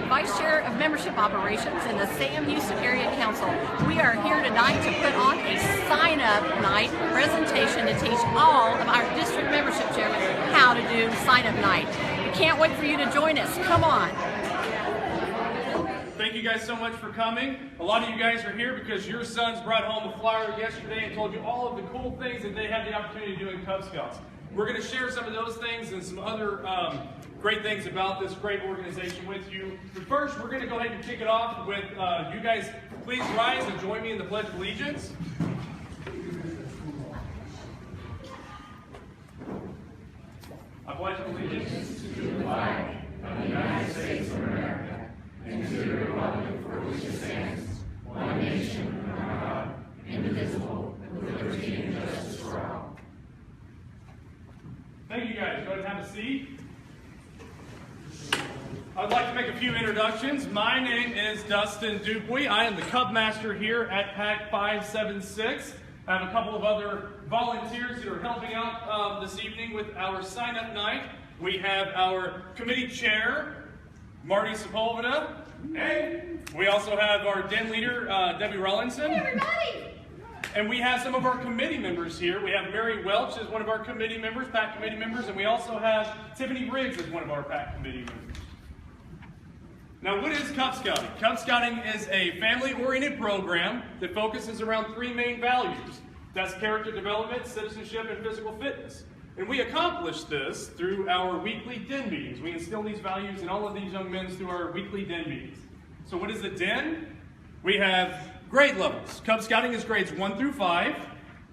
Vice Chair of Membership Operations in the Sam Houston Area Council. We are here tonight to put on a sign-up night presentation to teach all of our district membership chairmen how to do sign-up night. We can't wait for you to join us. Come on. Thank you guys so much for coming. A lot of you guys are here because your sons brought home a flyer yesterday and told you all of the cool things that they had the opportunity to do in Cub Scouts. We're going to share some of those things and some other great things about this great organization with you. But first, we're going to go ahead and kick it off with you guys please rise and join me in the Pledge of Allegiance. I pledge allegiance to the flag of the United States of America and to the republic for which it stands, one nation, under God, indivisible, with liberty and justice for all. Thank you guys. Go ahead and have a seat. I'd like to make a few introductions. My name is Dustin Dupuy. I am the Cub Master here at PAC 576. I have a couple of other volunteers that are helping out this evening with our sign-up night. We have our committee chair, Marty Sepulveda. Hey. We also have our den leader, Debbie Rollinson. Hey, everybody. And we have some of our committee members here. We have Mary Welch as one of our committee members, PAC committee members, and we also have Tiffany Riggs as one of our PAC committee members. Now, what is Cub Scouting? Cub Scouting is a family-oriented program that focuses around three main values. That's character development, citizenship, and physical fitness. And we accomplish this through our weekly den meetings. We instill these values in all of these young men through our weekly den meetings. So what is the den? We have grade levels. Cub Scouting is grades 1 through 5.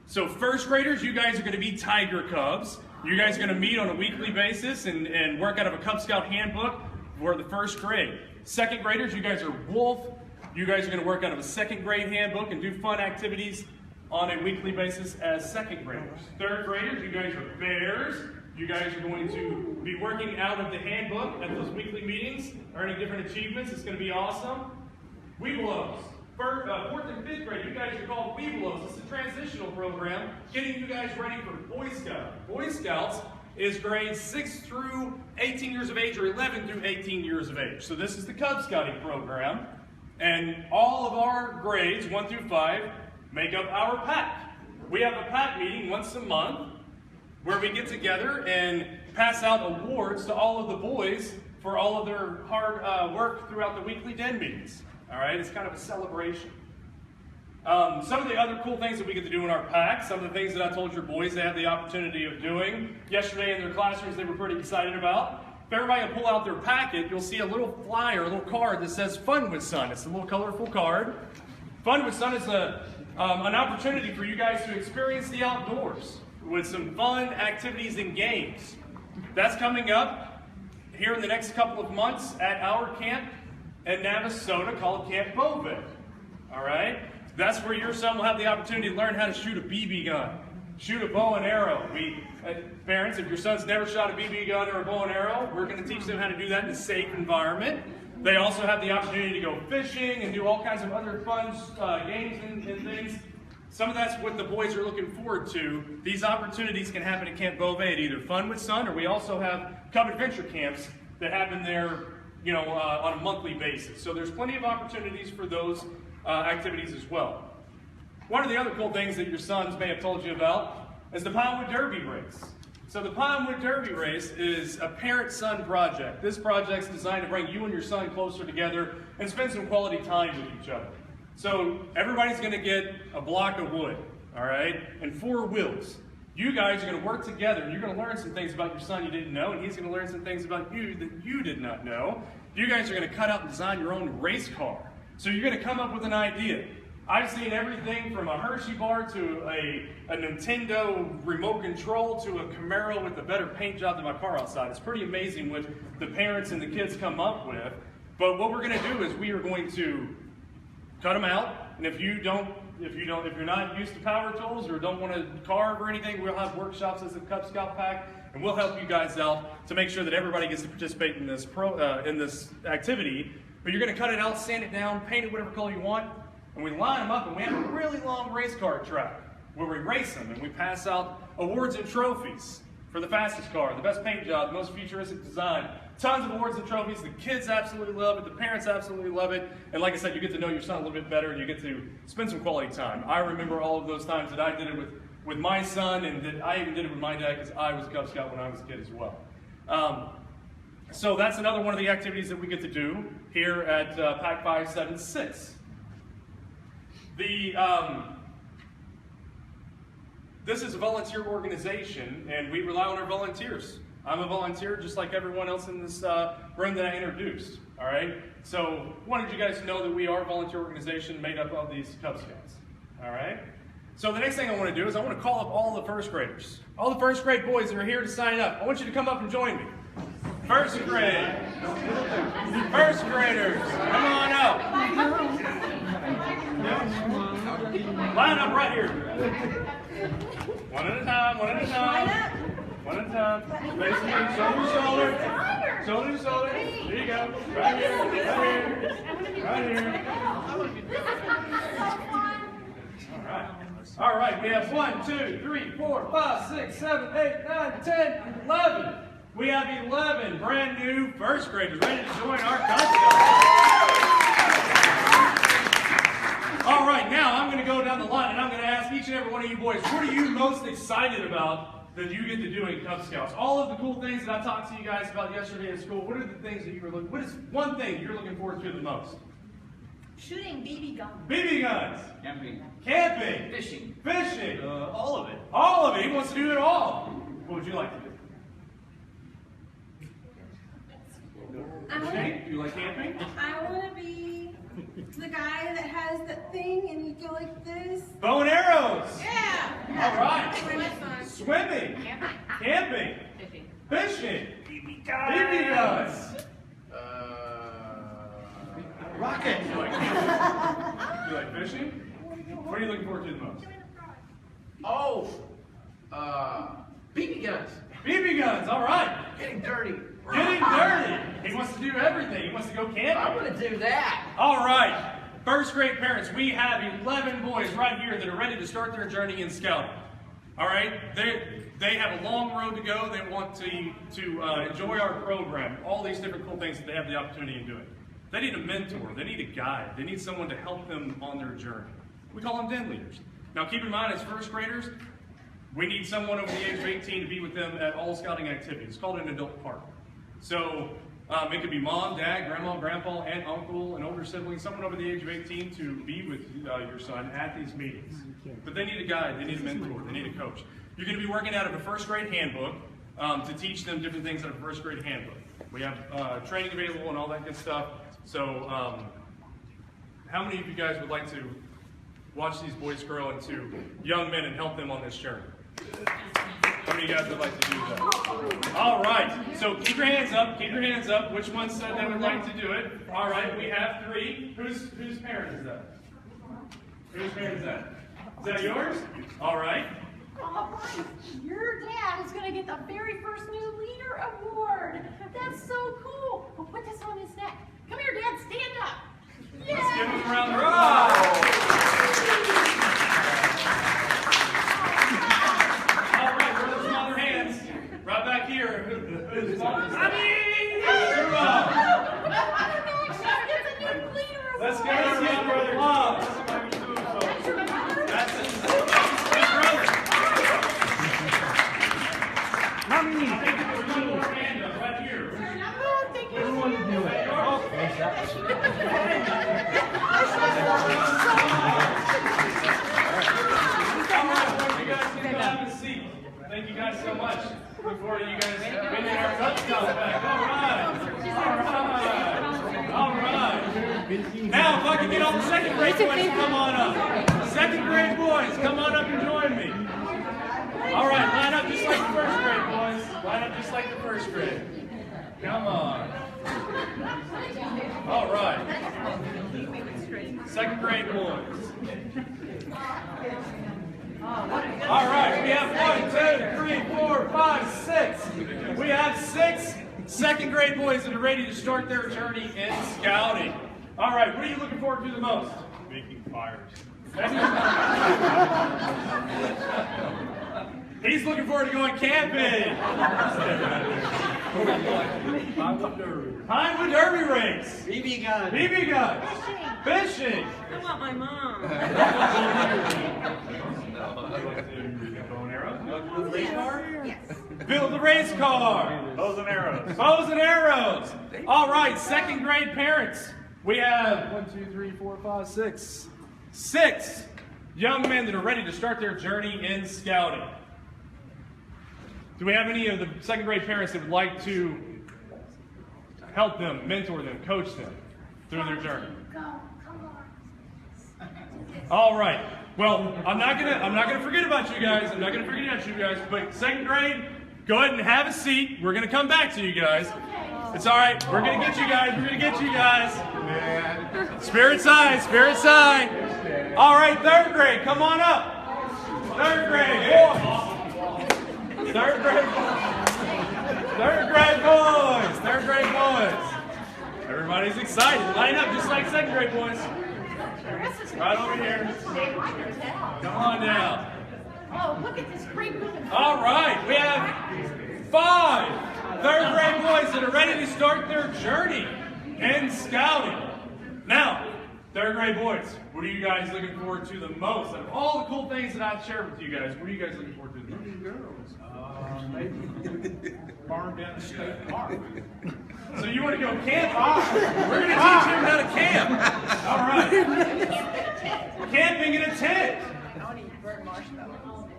So first graders, you guys are going to be Tiger Cubs. You guys are going to meet on a weekly basis and work out of a Cub Scout handbook for the first grade. Second graders, you guys are Wolf. You guys are going to work out of a second grade handbook and do fun activities on a weekly basis as second graders. Third graders, you guys are Bears. You guys are going to be working out of the handbook at those weekly meetings, earning different achievements. It's going to be awesome. Weebelows. Fourth and fifth grade, you guys are called Weebelows. It's a transitional program getting you guys ready for Boy Scouts. Boy Scouts is grades 6 through 18 years of age or 11 through 18 years of age. So this is the Cub Scouting program. And all of our grades, 1 through 5, make up our PAC. We have a PAC meeting once a month where we get together and pass out awards to all of the boys for all of their hard work throughout the weekly den meetings. All right, it's kind of a celebration. Some of the other cool things that we get to do in our PAC, some of the things that I told your boys they have the opportunity of doing yesterday in their classrooms they were pretty excited about. If everybody will pull out their packet, you'll see a little flyer, a little card that says Fun with Sun. It's a little colorful card. Fun with Sun is an opportunity for you guys to experience the outdoors with some fun activities and games. That's coming up here in the next couple of months at our camp at Navasota called Camp Bovec. All right? That's where your son will have the opportunity to learn how to shoot a BB gun, shoot a bow and arrow. Parents, if your son's never shot a BB gun or a bow and arrow, we're going to teach them how to do that in a safe environment. They also have the opportunity to go fishing and do all kinds of other fun games and things. Some of that's what the boys are looking forward to. These opportunities can happen at Camp Bovec at either Fun with Sun, or we also have Cub Adventure camps that happen there, on a monthly basis. So there's plenty of opportunities for those activities as well. One of the other cool things that your sons may have told you about is the Pinewood Derby Race. So the Pinewood Derby Race is a parent-son project. This project's designed to bring you and your son closer together and spend some quality time with each other. So everybody's going to get a block of wood, all right, and 4 wheels. You guys are going to work together, and you're going to learn some things about your son you didn't know, and he's going to learn some things about you that you did not know. You guys are going to cut out and design your own race car. So you're going to come up with an idea. I've seen everything from a Hershey bar to a Nintendo remote control to a Camaro with a better paint job than my car outside. It's pretty amazing what the parents and the kids come up with. But what we're going to do is we are going to cut them out, and if you're not used to power tools or don't want to carve or anything, we'll have workshops as a Cub Scout PAC, and we'll help you guys out to make sure that everybody gets to participate in this activity. But you're going to cut it out, sand it down, paint it whatever color you want, and we line them up, and we have a really long race car track where we race them, and we pass out awards and trophies for the fastest car, the best paint job, the most futuristic design. Tons of awards and trophies. The kids absolutely love it. The parents absolutely love it. And like I said, you get to know your son a little bit better and you get to spend some quality time. I remember all of those times that I did it with my son, and that I even did it with my dad because I was a Cub Scout when I was a kid as well. So that's another one of the activities that we get to do here at PAC 576. This is a volunteer organization, and we rely on our volunteers. I'm a volunteer just like everyone else in this room that I introduced, all right? So wanted you guys to know that we are a volunteer organization made up of these Cub Scouts, all right? So the next thing I want to do is I want to call up all the first graders. All the first grade boys that are here to sign up. I want you to come up and join me. First grade. First graders, come on up. Line up right here. One at a time, one at a time. One at a time. Face me, shoulder to shoulder. Shoulder to shoulder. There you go. Right here, right here, right here. All right, we have 1, 2, 3, 4, 5, 6, 7, 8, 9, 10, 11. We have 11 brand new first graders ready to join our Cub Scouts. All right, now I'm going to go down the line and I'm going to ask each and every one of you boys, what are you most excited about that you get to do in Cub Scouts? All of the cool things that I talked to you guys about yesterday at school, what are the things that you were looking, what is one thing you're looking forward to the most? Shooting BB guns. BB guns. Camping. Camping. Fishing. Fishing. All of it. All of it. He wants to do it all. What would you like to do? Shane, do you like camping? I want to be the guy that has that thing and you go like this. Bow and arrows. Yeah. All right. That's fun. Swimming. Camping. Fishing. BB guns. Rocket. You like fishing? What are you looking forward to the most? Oh. BB guns. BB guns. All right. Getting dirty. Getting dirty. He wants to do everything. He wants to go camping. I want to do that. All right. First grade parents, we have 11 boys right here that are ready to start their journey in Scouting. All right. They have a long road to go. They want to enjoy our program. All these different cool things that they have the opportunity of doing. They need a mentor. They need a guide. They need someone to help them on their journey. We call them den leaders. Now keep in mind, as first graders, we need someone over the age of 18 to be with them at all scouting activities. It's called an adult partner. So it could be mom, dad, grandma, grandpa, aunt, uncle, an older sibling, someone over the age of 18 to be with your son at these meetings. But they need a guide, they need a mentor, they need a coach. You're going to be working out of a first grade handbook to teach them different things out of a first grade handbook. We have training available and all that good stuff. So how many of you guys would like to watch these boys grow into young men and help them on this journey? How many of you guys would like to do that? All right, so keep your hands up, keep your hands up. Which one said they would like to do it? All right, we have 3. Whose parent is that? Whose parent is that? Is that yours? All right. All right, your dad is going to get the very first new leader award. That's so cool. We'll put this on his neck. Come here, Dad, stand up. Let's give him a round of applause. All right, where are some other hands? Right back here. Who's Let's give us a round of applause. That's it. Thank you guys so much. Look forward to you guys winning our Cub Scouts back. All right. Now, if I can get all the second grade boys to come on up. Second grade boys, come on up and join me. All right, line up just like the first grade, boys. Line up just like the first grade. Come on. All right. Second grade boys. All right, we have 1, 2, 3, 4, 5, 6. We have 6 second grade boys that are ready to start their journey in Scouting. All right, what are you looking forward to the most? Making fires. He's looking forward to going camping. Pinewood Derby race. BB gun. BB guns. Fishing. I want my mom. Bow and arrows. Race car? Yes. Build the race car. Bows and arrows. Bows and arrows. All right, second grade parents. We have 6 young men that are ready to start their journey in scouting. Do we have any of the second grade parents that would like to help them, mentor them, coach them through their journey? All right. Well, I'm not gonna forget about you guys. I'm not gonna forget about you guys. But second grade, go ahead and have a seat. We're gonna come back to you guys. It's all right. We're gonna get you guys. We're gonna get you guys. Spirit side. Spirit side. All right, third grade, come on up. Third grade, boys. Third grade boys. Third grade boys. Third grade boys. Everybody's excited. Line up just like second grade boys. Right over here. Come on down. Oh, look at this great group of All right, we have 5 third grade boys that are ready to start their journey in scouting. Now, third grade boys, what are you guys looking forward to the most? Out of all the cool things that I've shared with you guys, what are you guys looking forward to the most? Farm down the state park. So you want to go camp? We're going to teach him how to camp. All right. Camping in a tent.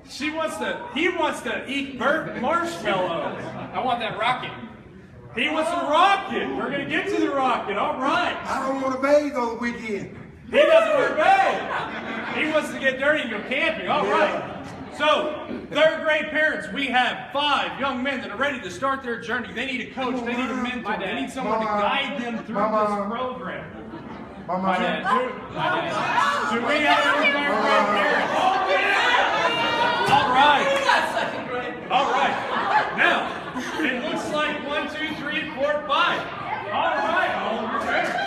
He wants to eat burnt marshmallows. I want that rocket. He wants a rocket. We're going to get to the rocket. All right. I don't want to bathe on the weekend. He doesn't want to bathe. He wants to get dirty and go camping. All right. So, third grade parents, we have 5 young men that are ready to start their journey. They need a coach. They need a mentor. They need someone to guide them through this program. Mama, Do we have any third grade parents? All right. All right. Now, it looks like 1, 2, 3, 4, 5. All right. All of your parents.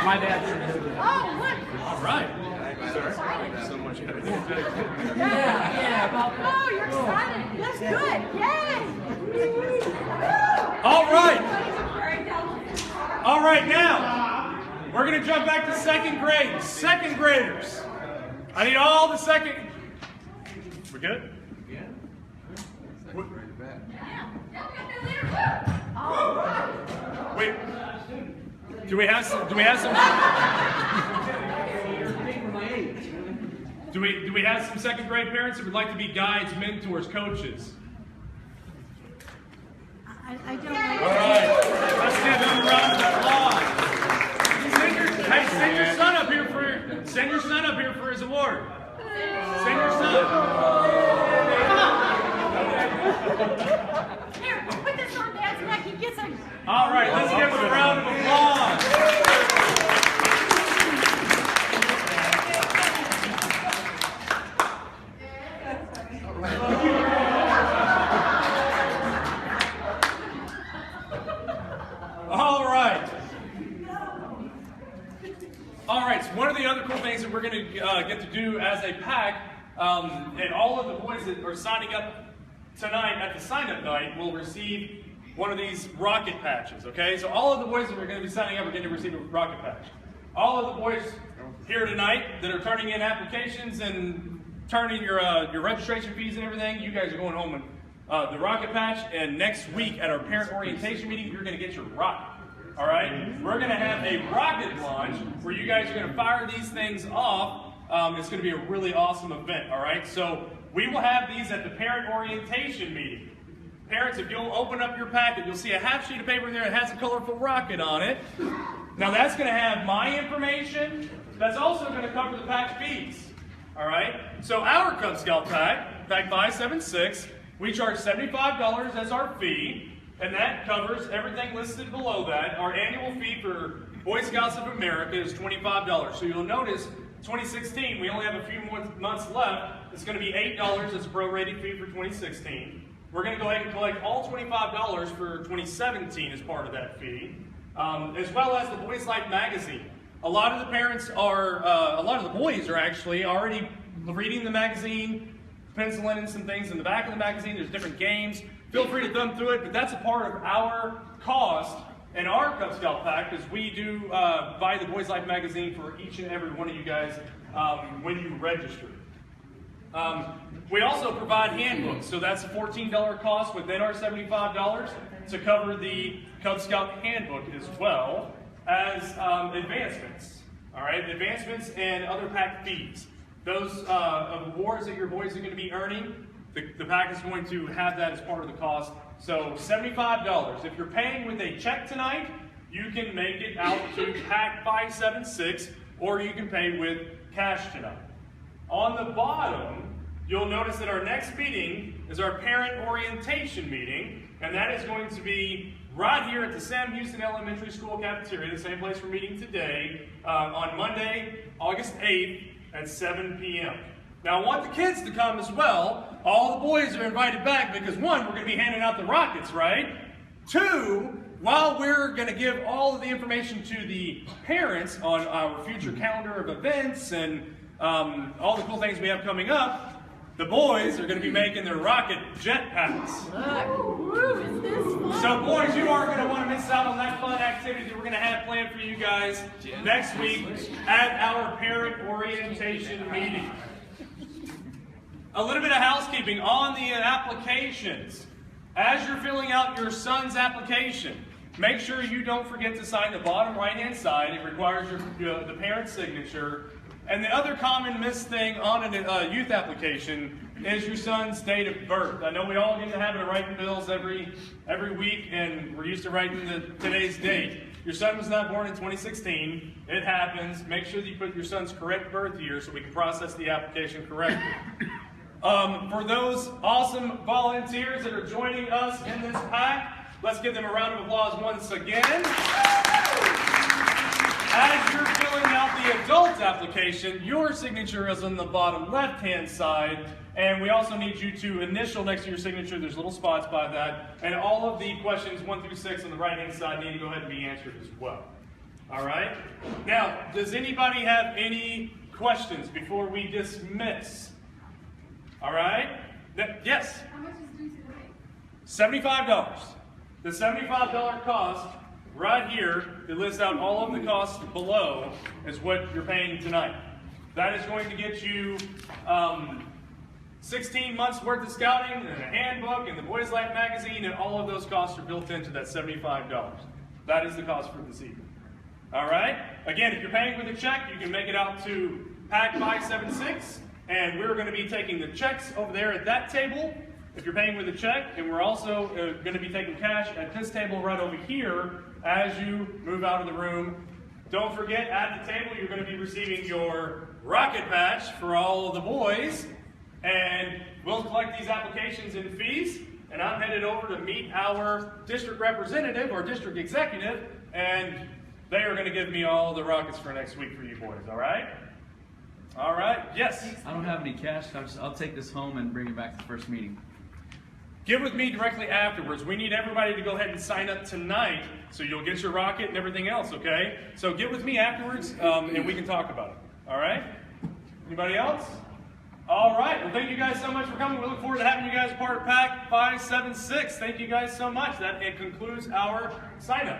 My dad should do that. Oh, look. All right. Oh, you're excited. That's good. Yay. All right. All right, now, we're going to jump back to second grade. Second graders. I need all the second. We good? Wait. Do we have some? Do we have some second grade parents that would like to be guides, mentors, coaches? I don't All right. Let's give them a round of applause. Send your son up here for his award. Send your son. Here, put this on Dad's neck. He gets a. All right, let's give him a round of applause. All right. All right, so one of the other cool things that we're going to get to do as a pack, and all of the boys that are signing up tonight at the sign-up night will receive one of these rocket patches, okay? So all of the boys that are going to be signing up are going to receive a rocket patch. All of the boys here tonight that are turning in applications and turning your registration fees and everything, you guys are going home with the rocket patch, and next week at our parent orientation meeting, you're going to get your rocket. All right, we're going to have a rocket launch where you guys are going to fire these things off. It's going to be a really awesome event. All right, so we will have these at the parent orientation meeting. Parents, if you'll open up your packet, you'll see a half sheet of paper in there that has a colorful rocket on it. Now that's going to have my information. That's also going to cover the pack fees. All right, so our Cub Scout pack, pack 576, we charge $75 as our fee. And that covers everything listed below that. Our annual fee for Boy Scouts of America is $25. So you'll notice 2016, we only have a few more months left. It's going to be $8 as a prorated fee for 2016. we're going to go ahead and collect all $25 for 2017 as part of that fee, as well as the Boys Life magazine. A lot of the parents are, a lot of the boys are actually already reading the magazine, penciling in some things in the back of the magazine. There's different games. Feel free to thumb through it, but that's a part of our cost and our Cub Scout pack, because we do buy the Boys Life magazine for each and every one of you guys when you register. We also provide handbooks, so that's a $14 cost within our $75 to cover the Cub Scout handbook, as well as advancements. All right, advancements and other pack fees. Those awards that your boys are going to be earning, the pack is going to have that as part of the cost. So $75. If you're paying with a check tonight, you can make it out to pack 576, or you can pay with cash tonight. On the bottom, you'll notice that our next meeting is our parent orientation meeting, and that is going to be right here at the Sam Houston Elementary School cafeteria, the same place we're meeting today, on Monday, August 8th at 7 p.m. Now, I want the kids to come as well. All the boys are invited back because, one, we're going to be handing out the rockets, right? Two, while we're going to give all of the information to the parents on our future calendar of events and all the cool things we have coming up, the boys are going to be making their rocket jetpacks. Is this fun? So boys, you aren't going to want to miss out on that fun activity that we're going to have planned for you guys next week at our parent orientation meeting. A little bit of housekeeping on the applications. As you're filling out your son's application, make sure you don't forget to sign the bottom right-hand side. It requires the parent's signature. And the other common missed thing on a youth application is your son's date of birth. I know we all get in the habit of writing bills every week, and we're used to writing today's date. Your son was not born in 2016. It happens. Make sure that you put your son's correct birth year so we can process the application correctly. For those awesome volunteers that are joining us in this pack, let's give them a round of applause once again. As you're filling out the adult application, your signature is on the bottom left-hand side, and we also need you to initial next to your signature. There's little spots by that, and all of the questions 1 through 6 on the right-hand side need to go ahead and be answered as well. All right? Now, does anybody have any questions before we dismiss? All right? Yes? How much is due today? $75. The $75 cost right here, it lists out all of the costs below, is what you're paying tonight. That is going to get you 16 months worth of scouting and a handbook and the Boys Life magazine, and all of those costs are built into that $75. That is the cost for this evening. All right? Again, if you're paying with a check, you can make it out to Pack 576, and we're going to be taking the checks over there at that table if you're paying with a check, and we're also going to be taking cash at this table right over here as you move out of the room. Don't forget, at the table, you're going to be receiving your rocket patch for all of the boys, and we'll collect these applications and fees, and I'm headed over to meet our district representative or district executive, and they are going to give me all the rockets for next week for you boys, all right? All right, yes? I don't have any cash, so I'll take this home and bring it back to the first meeting. Get with me directly afterwards. We need everybody to go ahead and sign up tonight so you'll get your rocket and everything else, okay? So get with me afterwards and we can talk about it, all right? Anybody else? All right, well, thank you guys so much for coming. We look forward to having you guys part of Pack 576. Thank you guys so much. That concludes our sign up.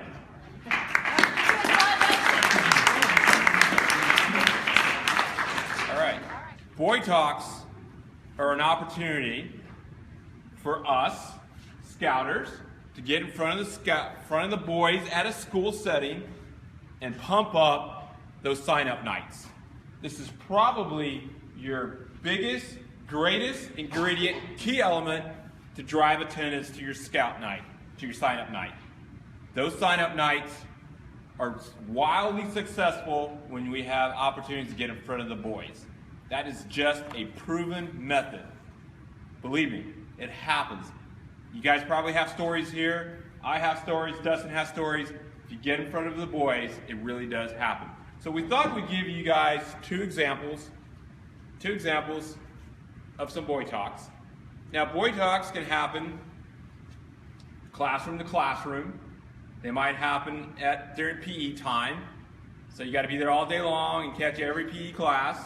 All right. Boy Talks are an opportunity for us, Scouters, to get in front of the boys at a school setting and pump up those sign-up nights. This is probably your biggest, greatest ingredient, key element to drive attendance to your scout night, to your sign-up night. Those sign-up nights are wildly successful when we have opportunities to get in front of the boys. That is just a proven method. Believe me, it happens. You guys probably have stories here. I have stories. Dustin has stories. If you get in front of the boys, it really does happen. So we thought we'd give you guys two examples of some Boy Talks. Now, boy talks can happen classroom to classroom. They might happen during PE time. So you got to be there all day long and catch every PE class.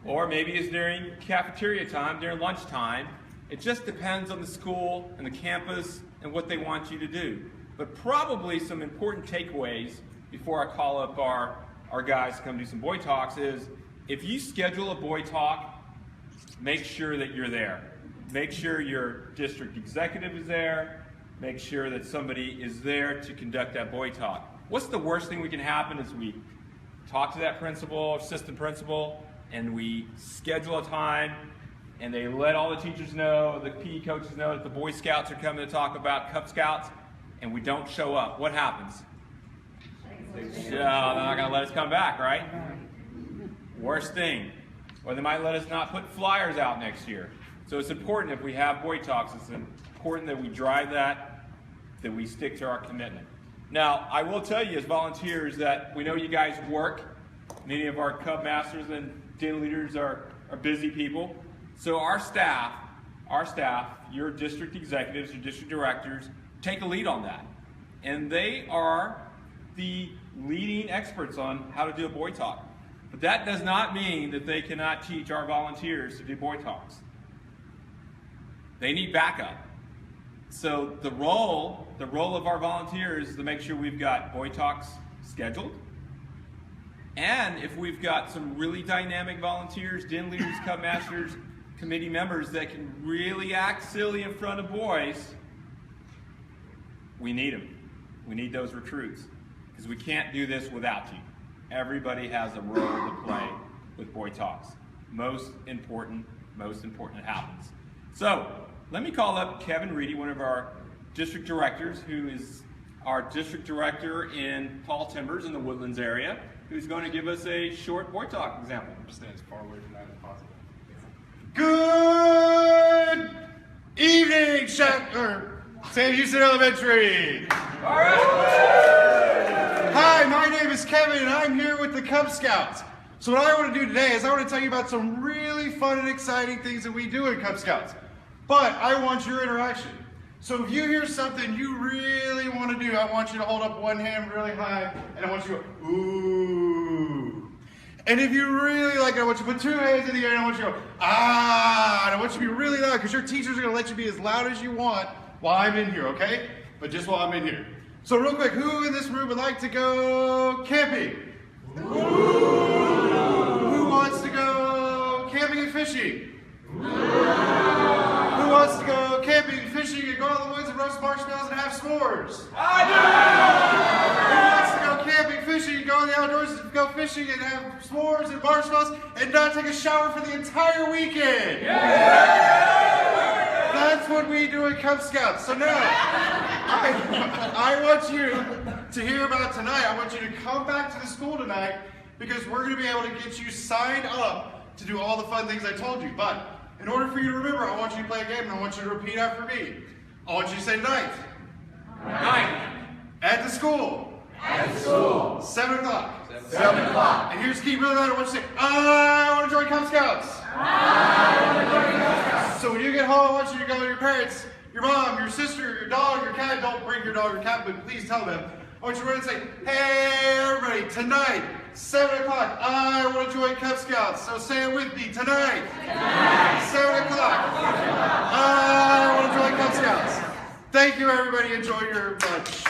Or maybe it's during cafeteria time, during lunchtime. It just depends on the school and the campus and what they want you to do. But probably some important takeaways before I call up our guys to come do some boy talks is, if you schedule a boy talk, make sure that you're there. Make sure your district executive is there. Make sure that somebody is there to conduct that boy talk. What's the worst thing we can happen is we talk to that principal, assistant principal, and we schedule a time, and they let all the teachers know, the PE coaches know that the Boy Scouts are coming to talk about Cub Scouts, and we don't show up. What happens? They're not going to let us come back, right? Worst thing. Or they might let us not put flyers out next year. So it's important, if we have boy talks, it's important that we drive that we stick to our commitment. Now, I will tell you as volunteers that we know you guys work. Many of our Cub Masters and Den leaders are busy people. So our staff, your district executives, your district directors, take a lead on that. And they are the leading experts on how to do a boy talk. But that does not mean that they cannot teach our volunteers to do boy talks. They need backup. So the role of our volunteers is to make sure we've got boy talks scheduled. And if we've got some really dynamic volunteers, Den leaders, Cub Masters, committee members that can really act silly in front of boys, we need them. We need those recruits, because we can't do this without you. Everybody has a role to play with boy talks. Most important it happens. So let me call up Kevin Reedy, one of our district directors, who is our district director in Tall Timbers in the Woodlands area, who's going to give us a short boy talk example. Stay as far away from that as possible. Good evening, Sam Houston Elementary. All right. Hi, my name is Kevin, and I'm here with the Cub Scouts. So what I want to do today is I want to tell you about some really fun and exciting things that we do in Cub Scouts. But I want your interaction. So if you hear something you really want to do, I want you to hold up one hand really high, and I want you to go, ooh. And if you really like it, I want you to put two hands in the air, and I want you to go, ah. And I want you to be really loud, because your teachers are going to let you be as loud as you want while I'm in here, okay? But just while I'm in here. So real quick, who in this room would like to go camping? Ooh. Who wants to go camping and fishing? Who wants to go camping and fishing and go out in the woods and roast marshmallows and have s'mores? I do! Who wants to go camping, fishing, and go in the outdoors and go fishing and have s'mores and marshmallows and not take a shower for the entire weekend? Yeah! That's what we do at Cub Scouts. So now, I want you to hear about tonight. I want you to come back to the school tonight, because we're going to be able to get you signed up to do all the fun things I told you. But in order for you to remember, I want you to play a game, and I want you to repeat after me. I want you to say night. Night. At the school. At the school. 7 o'clock. 7 o'clock. And here's the key really loud. I want you to say, I want to join Cub Scouts. I want to join Cub Scouts. So when you get home, I want you to go to your parents, your mom, your sister, your dog, your cat. Don't bring your dog or cat, but please tell them. I want you to run and say, hey, everybody, tonight, 7 o'clock, I want to join Cub Scouts. So say it with me, tonight, 7 o'clock, I want to join Cub Scouts. Thank you, everybody. Enjoy your lunch.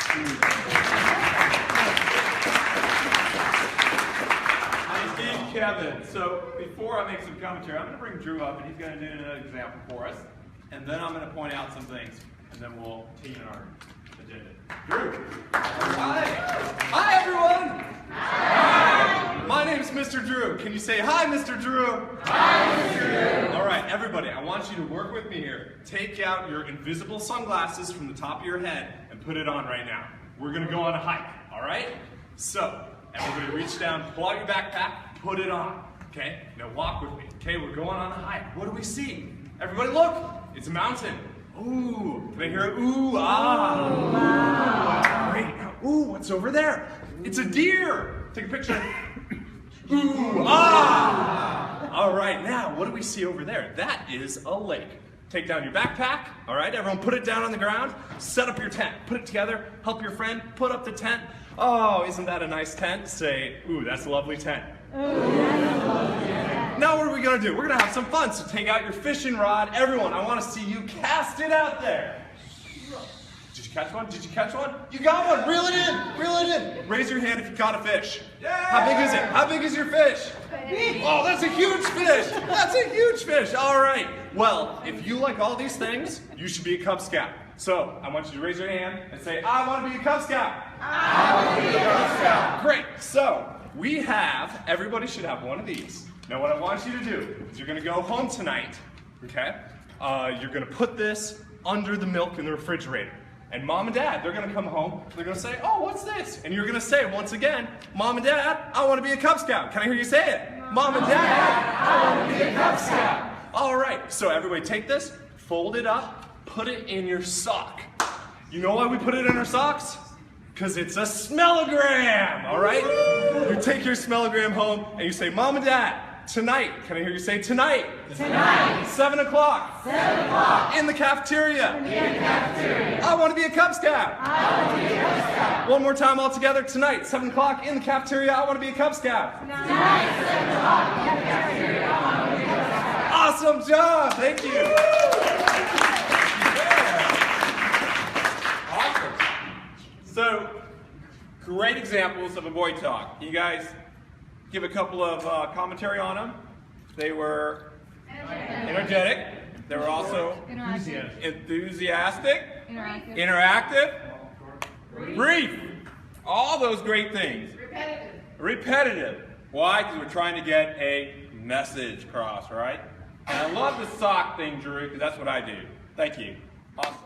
Hi, Steve, Kevin. So before I make some commentary, I'm going to bring Drew up, and he's going to do another example for us. And then I'm going to point out some things, and then we'll team in our agenda. Drew. Hi, everyone. Hi. My name's Mr. Drew. Can you say hi, Mr. Drew? Hi, Mr. Drew. All right, everybody, I want you to work with me here. Take out your invisible sunglasses from the top of your head and put it on right now. We're going to go on a hike, all right? So, everybody reach down, pull out your backpack, put it on, okay? Now walk with me. Okay, we're going on a hike. What do we see? Everybody look. It's a mountain. Ooh, can I hear it? Ooh, ah. Wow. Great. Now, ooh, what's over there? It's a deer. Take a picture. Ooh, ah. All right, now, what do we see over there? That is a lake. take down your backpack. All right, everyone put it down on the ground. Set up your tent. Put it together. Help your friend put up the tent. Oh, isn't that a nice tent? Say, ooh, that's a lovely tent. Now what are we gonna do? We're gonna have some fun. So take out your fishing rod. Everyone, I wanna see you cast it out there. Did you catch one? Did you catch one? You got one. Reel it in. Reel it in. Raise your hand if you caught a fish. How big is it? How big is your fish? Oh, that's a huge fish. That's a huge fish. All right. Well, if you like all these things, you should be a Cub Scout. So I want you to raise your hand and say, I want to be a Cub Scout. I want to be a Cub Scout. Great. So everybody should have one of these. Now what I want you to do is you're going to go home tonight, okay? You're going to put this under the milk in the refrigerator. And Mom and Dad, they're going to come home, they're going to say, oh, what's this? And you're going to say, once again, Mom and Dad, I want to be a Cub Scout. Can I hear you say it? Mom and Dad, I want to be a Cub Scout. All right, so everybody take this, fold it up, put it in your sock. You know why we put it in our socks? Because it's a smellogram, all right? You take your smellogram home and you say, Mom and Dad, tonight, can I hear you say tonight? Tonight. 7 o'clock. 7 o'clock. In the cafeteria. In the cafeteria. I want to be a Cub Scout. I want to be a Cub Scout. One more time all together. Tonight, 7 o'clock in the cafeteria. I want to be a Cub Scout. Tonight, 7 o'clock in the cafeteria. I want to be a Cub Scout. Awesome job. Thank you. Yeah. Awesome. So, great examples of a boy talk. You guys give a couple of commentary on them. They were energetic. They were also enthusiastic, interactive, brief. All those great things. Repetitive. Why? Because we're trying to get a message across, right? And I love the sock thing, Drew, because that's what I do. Thank you. Awesome.